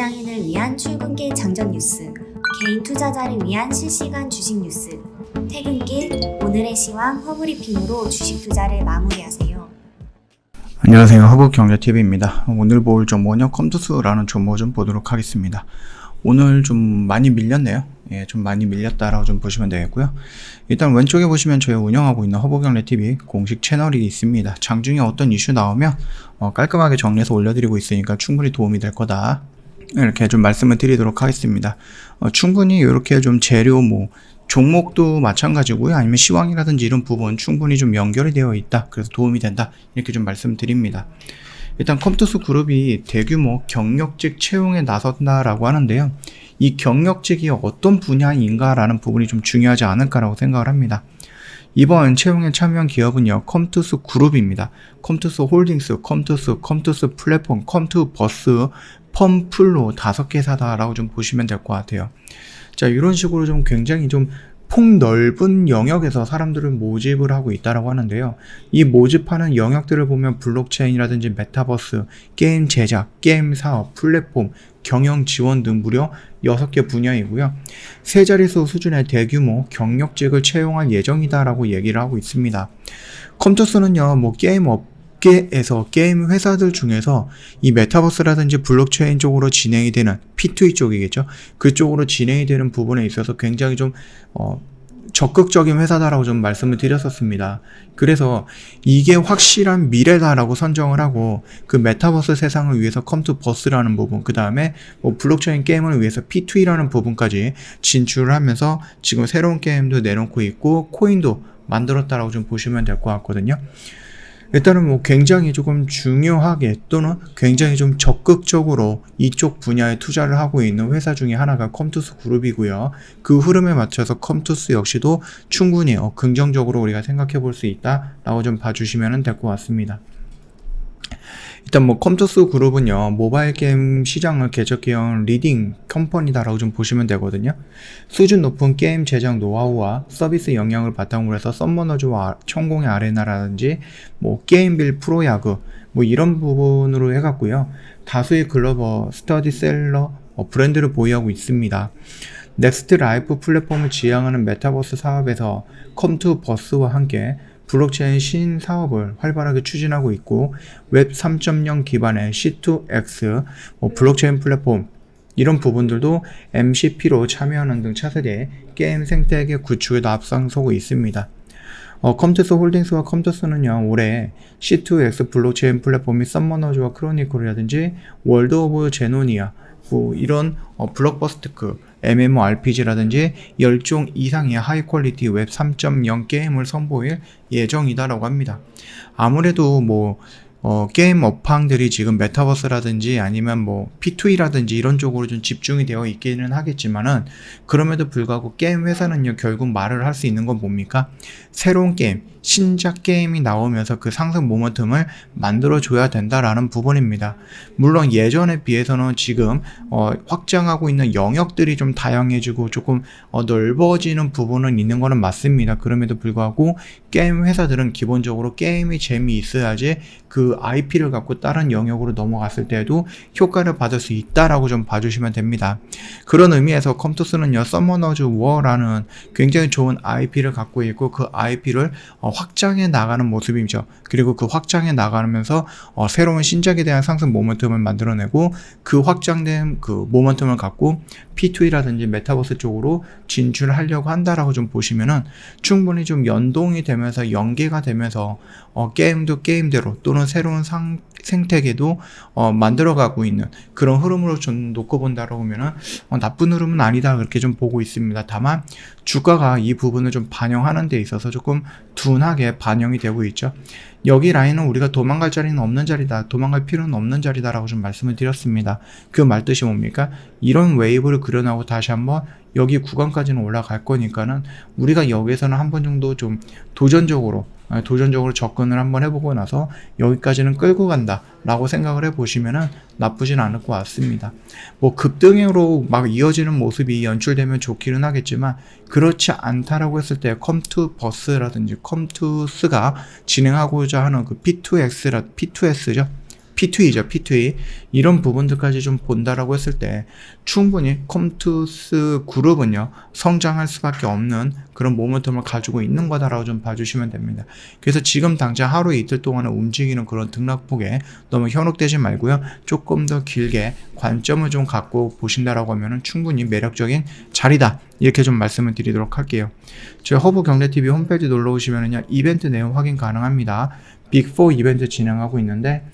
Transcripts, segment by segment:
직장인을 위한 출근길 장전 뉴스, 개인 투자자를 위한 실시간 주식 뉴스, 퇴근길 오늘의 시황 허브리핑으로 주식 투자를 마무리하세요. 안녕하세요. 허브경제TV입니다. 오늘 볼 종목은요, 컴투스라는 종목 좀 보도록 하겠습니다. 오늘 좀 많이 밀렸네요. 좀 많이 밀렸다라고 좀 보시면 되겠고요. 일단 왼쪽에 보시면 저희 운영하고 있는 허브경제TV 공식 채널이 있습니다. 장중에 어떤 이슈 나오면 깔끔하게 정리해서 올려드리고 있으니까 충분히 도움이 될 거다, 이렇게 좀 말씀을 드리도록 하겠습니다. 충분히 이렇게 좀 재료 종목도 마찬가지고요. 아니면 시황이라든지 이런 부분 충분히 좀 연결이 되어 있다, 그래서 도움이 된다, 이렇게 좀 말씀드립니다. 일단 컴투스 그룹이 대규모 경력직 채용에 나선다라고 하는데요. 이 경력직이 어떤 분야인가라는 부분이 좀 중요하지 않을까라고 생각을 합니다. 이번 채용에 참여한 기업은요, 컴투스 그룹입니다. 컴투스 홀딩스, 컴투스 플랫폼, 컴투버스, 펌플로 5개사다라고 좀 보시면 될 것 같아요. 자, 이런 식으로 좀 굉장히 좀 폭넓은 영역에서 사람들을 모집을 하고 있다라고 하는데요. 이 모집하는 영역들을 보면 블록체인이라든지 메타버스, 게임 제작, 게임 사업, 플랫폼, 경영 지원 등 무려 6개 분야이고요. 세 자릿수 수준의 대규모 경력직을 채용할 예정이다라고 얘기를 하고 있습니다. 컴투스는요, 게임 업계에서 게임 회사들 중에서 이 메타버스라든지 블록체인 쪽으로 진행이 되는 P2E 쪽이겠죠. 그쪽으로 진행이 되는 부분에 있어서 굉장히 좀 적극적인 회사다라고 좀 말씀을 드렸었습니다. 그래서 이게 확실한 미래다라고 선정을 하고, 그 메타버스 세상을 위해서 컴투버스라는 부분, 그 다음에 블록체인 게임을 위해서 P2E라는 부분까지 진출을 하면서 지금 새로운 게임도 내놓고 있고 코인도 만들었다라고 좀 보시면 될 것 같거든요. 일단은 굉장히 조금 중요하게 또는 굉장히 좀 적극적으로 이쪽 분야에 투자를 하고 있는 회사 중에 하나가 컴투스 그룹이고요. 그 흐름에 맞춰서 컴투스 역시도 충분히 긍정적으로 우리가 생각해 볼 수 있다라고 좀 봐주시면 될 것 같습니다. 일단 컴투스 그룹은요, 모바일 게임 시장을 개척해온 리딩 컴퍼니다라고 좀 보시면 되거든요. 수준 높은 게임 제작 노하우와 서비스 역량을 바탕으로 해서 썸머너즈와 천공의 아레나라든지 게임빌 프로야구 이런 부분으로 해갔고요. 다수의 글로벌 스터디셀러 브랜드를 보유하고 있습니다. 넥스트 라이프 플랫폼을 지향하는 메타버스 사업에서 컴투버스와 함께 블록체인 신사업을 활발하게 추진하고 있고, 웹 3.0 기반의 C2X, 블록체인 플랫폼 이런 부분들도 MCP로 참여하는 등 차세대 게임 생태계 구축에도 앞장서고 있습니다. 컴투스 홀딩스와 컴투스는요, 올해 C2X 블록체인 플랫폼이 썸머너즈와 크로니클이라든지 월드 오브 제노니아 이런 블록버스트급 MMORPG라든지 10종 이상의 하이 퀄리티 웹 3.0 게임을 선보일 예정이다라고 합니다. 아무래도 게임 업황들이 지금 메타버스라든지 아니면 P2E라든지 이런 쪽으로 좀 집중이 되어 있기는 하겠지만은, 그럼에도 불구하고 게임 회사는요, 결국 말을 할 수 있는 건 뭡니까? 새로운 게임, 신작 게임이 나오면서 그 상승 모멘텀을 만들어줘야 된다라는 부분입니다. 물론 예전에 비해서는 지금 확장하고 있는 영역들이 좀 다양해지고 조금 넓어지는 부분은 있는 거는 맞습니다. 그럼에도 불구하고 게임 회사들은 기본적으로 게임이 재미있어야지 그 IP를 갖고 다른 영역으로 넘어갔을 때에도 효과를 받을 수 있다라고 좀 봐주시면 됩니다. 그런 의미에서 컴투스는요, 서머너즈 워라는 굉장히 좋은 IP를 갖고 있고, 그 IP를 확장해 나가는 모습이죠. 그리고 그 확장해 나가면서 새로운 신작에 대한 상승 모멘텀을 만들어내고, 그 확장된 그 모멘텀을 갖고 P2E라든지 메타버스 쪽으로 진출하려고 한다라고 좀 보시면은 충분히 좀 연동이 되면서 연계가 되면서 게임도 게임대로 또는 새로운 생태계도 만들어가고 있는 그런 흐름으로 좀 놓고 본다라고 하면은 나쁜 흐름은 아니다, 그렇게 좀 보고 있습니다. 다만 주가가 이 부분을 좀 반영하는 데 있어서 조금 둔하게 반영이 되고 있죠. 여기 라인은 우리가 도망갈 자리는 없는 자리다, 도망갈 필요는 없는 자리다라고 좀 말씀을 드렸습니다. 그 말뜻이 뭡니까? 이런 웨이브를 그려나오고 다시 한번 여기 구간까지는 올라갈 거니까는 우리가 여기에서는 한 번 정도 좀 도전적으로 접근을 한번 해보고 나서 여기까지는 끌고 간다 라고 생각을 해보시면은 나쁘진 않을 것 같습니다. 급등으로 막 이어지는 모습이 연출되면 좋기는 하겠지만, 그렇지 않다라고 했을 때 컴투버스라든지 컴투스가 진행하고자 하는 그 P2S죠. P2E죠, P2E. 이런 부분들까지 좀 본다라고 했을 때 충분히 컴투스 그룹은요, 성장할 수밖에 없는 그런 모멘텀을 가지고 있는 거다라고 좀 봐주시면 됩니다. 그래서 지금 당장 하루 이틀 동안은 움직이는 그런 등락폭에 너무 현혹되지 말고요, 조금 더 길게 관점을 좀 갖고 보신다라고 하면은 충분히 매력적인 자리다, 이렇게 좀 말씀을 드리도록 할게요. 저희 허브경제TV 홈페이지 놀러 오시면은요, 이벤트 내용 확인 가능합니다. 빅4 이벤트 진행하고 있는데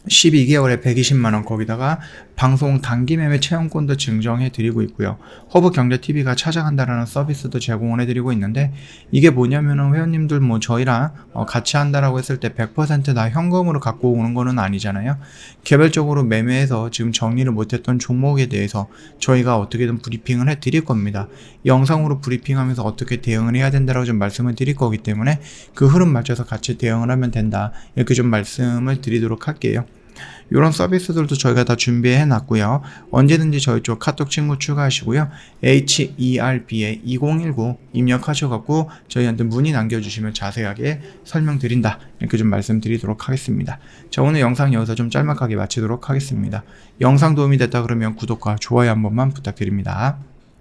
12개월에 120만원, 거기다가 방송 단기 매매 체험권도 증정해 드리고 있고요. 허브경제TV가 찾아간다라는 서비스도 제공을 해드리고 있는데, 이게 뭐냐면은 회원님들 뭐 저희랑 같이 한다라고 했을 때 100% 다 현금으로 갖고 오는 거는 아니잖아요. 개별적으로 매매해서 지금 정리를 못했던 종목에 대해서 저희가 어떻게든 브리핑을 해 드릴 겁니다. 영상으로 브리핑하면서 어떻게 대응을 해야 된다라고 좀 말씀을 드릴 거기 때문에 그 흐름 맞춰서 같이 대응을 하면 된다, 이렇게 좀 말씀을 드리도록 할게요. 이런 서비스들도 저희가 다 준비해 놨고요. 언제든지 저희 쪽 카톡 친구 추가하시고요. HERBA 2019 입력하셔갖고 저희한테 문의 남겨주시면 자세하게 설명드린다, 이렇게 좀 말씀드리도록 하겠습니다. 자, 오늘 영상 여기서 좀 짤막하게 마치도록 하겠습니다. 영상 도움이 됐다 그러면 구독과 좋아요 한 번만 부탁드립니다.